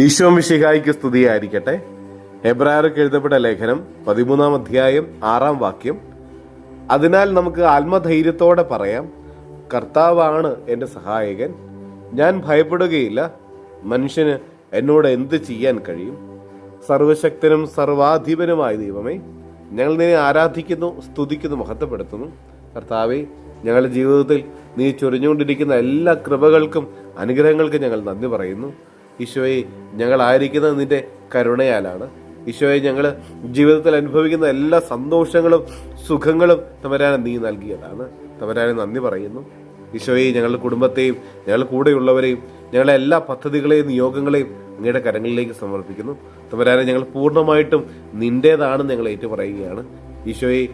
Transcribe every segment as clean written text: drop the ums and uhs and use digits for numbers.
ഈശോ മിശിഹായ്ക്ക് സ്തുതിയായിരിക്കട്ടെ. എബ്രായർക്ക് എഴുതപ്പെട്ട ലേഖനം 13-ാം അധ്യായം 6-ാം വാക്യം. അതിനാൽ നമുക്ക് ആത്മധൈര്യത്തോടെ പറയാം, കർത്താവാണ് എൻ്റെ സഹായകൻ, ഞാൻ ഭയപ്പെടുകയില്ല. മനുഷ്യന് എന്നോട് എന്ത് ചെയ്യാൻ കഴിയും? സർവശക്തനും സർവാധിപനുമായ ദൈവമേ, ഞങ്ങൾ നിന്നെ ആരാധിക്കുന്നു, സ്തുതിക്കുന്നു, മഹത്വപ്പെടുത്തുന്നു. കർത്താവേ, ഞങ്ങളുടെ ജീവിതത്തിൽ നീ ചൊരിഞ്ഞുകൊണ്ടിരിക്കുന്ന എല്ലാ കൃപകൾക്കും അനുഗ്രഹങ്ങൾക്കും ഞങ്ങൾ നന്ദി പറയുന്നു. ഈശോയെ, ഞങ്ങളായിരിക്കുന്നത് നിന്റെ കരുണയാലാണ്. ഈശോയെ, ഞങ്ങൾ ജീവിതത്തിൽ അനുഭവിക്കുന്ന എല്ലാ സന്തോഷങ്ങളും സുഖങ്ങളും തമ്പുരാനെ നീ നൽകിയതാണ്. തമ്പുരാനെ നന്ദി പറയുന്നു. ഈശോയെ, ഞങ്ങളുടെ കുടുംബത്തെയും ഞങ്ങളുടെ കൂടെയുള്ളവരെയും ഞങ്ങളുടെ എല്ലാ പദ്ധതികളെയും നിയോഗങ്ങളെയും അങ്ങയുടെ കരങ്ങളിലേക്ക് സമർപ്പിക്കുന്നു. തമ്പുരാനെ, ഞങ്ങൾ പൂർണ്ണമായിട്ടും നിന്റേതാണെന്ന് ഞങ്ങൾ ഏറ്റുപറയുകയാണ്. ഈശോയെ,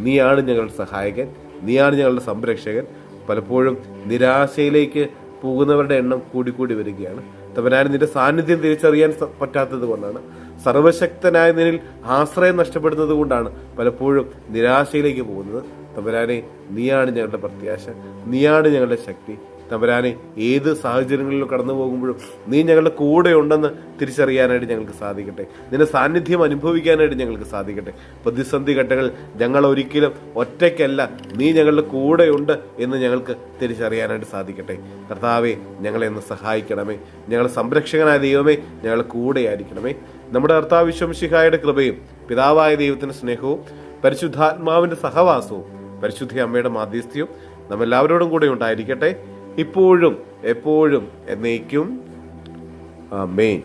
നീയാണ് ഞങ്ങളുടെ സഹായകൻ, നീയാണ് ഞങ്ങളുടെ സംരക്ഷകൻ. പലപ്പോഴും നിരാശയിലേക്ക് പോകുന്നവരുടെ എണ്ണം കൂടിക്കൂടി വരികയാണ്. തമ്പുരാനെ, നിന്റെ സാന്നിധ്യം തിരിച്ചറിയാൻ പറ്റാത്തത് കൊണ്ടാണ്, സർവശക്തനായ നിന്നിൽ ആശ്രയം നഷ്ടപ്പെടുന്നത് കൊണ്ടാണ് പലപ്പോഴും നിരാശയിലേക്ക് പോകുന്നത്. തമ്പുരാനെ, നീയാണ് ഞങ്ങളുടെ പ്രത്യാശ, നീയാണ് ഞങ്ങളുടെ ശക്തി. തമ്പുരാനെ, ഏത് സാഹചര്യങ്ങളിലും കടന്നു പോകുമ്പോഴും നീ ഞങ്ങളുടെ കൂടെ ഉണ്ടെന്ന് തിരിച്ചറിയാനായിട്ട് ഞങ്ങൾക്ക് സാധിക്കട്ടെ. നിന്റെ സാന്നിധ്യം അനുഭവിക്കാനായിട്ട് ഞങ്ങൾക്ക് സാധിക്കട്ടെ. പ്രതിസന്ധി ഘട്ടങ്ങളിൽ ഞങ്ങൾ ഒരിക്കലും ഒറ്റയ്ക്കല്ല, നീ ഞങ്ങളുടെ കൂടെയുണ്ട് എന്ന് ഞങ്ങൾക്ക് തിരിച്ചറിയാനായിട്ട് സാധിക്കട്ടെ. കർത്താവെ, ഞങ്ങളെ ഒന്ന് സഹായിക്കണമേ. ഞങ്ങളുടെ സംരക്ഷകനായ ദൈവമേ, ഞങ്ങളുടെ കൂടെയായിരിക്കണമേ. നമ്മുടെ കർത്താവ് ഈശോ മിശിഹായുടെ കൃപയും പിതാവായ ദൈവത്തിന്റെ സ്നേഹവും പരിശുദ്ധാത്മാവിന്റെ സഹവാസവും പരിശുദ്ധ അമ്മയുടെ മാധ്യസ്ഥ്യവും നമ്മെല്ലാവരോടും കൂടെ ഉണ്ടായിരിക്കട്ടെ, ഇപ്പോഴും എപ്പോഴും എന്നേക്കും. ആമേൻ.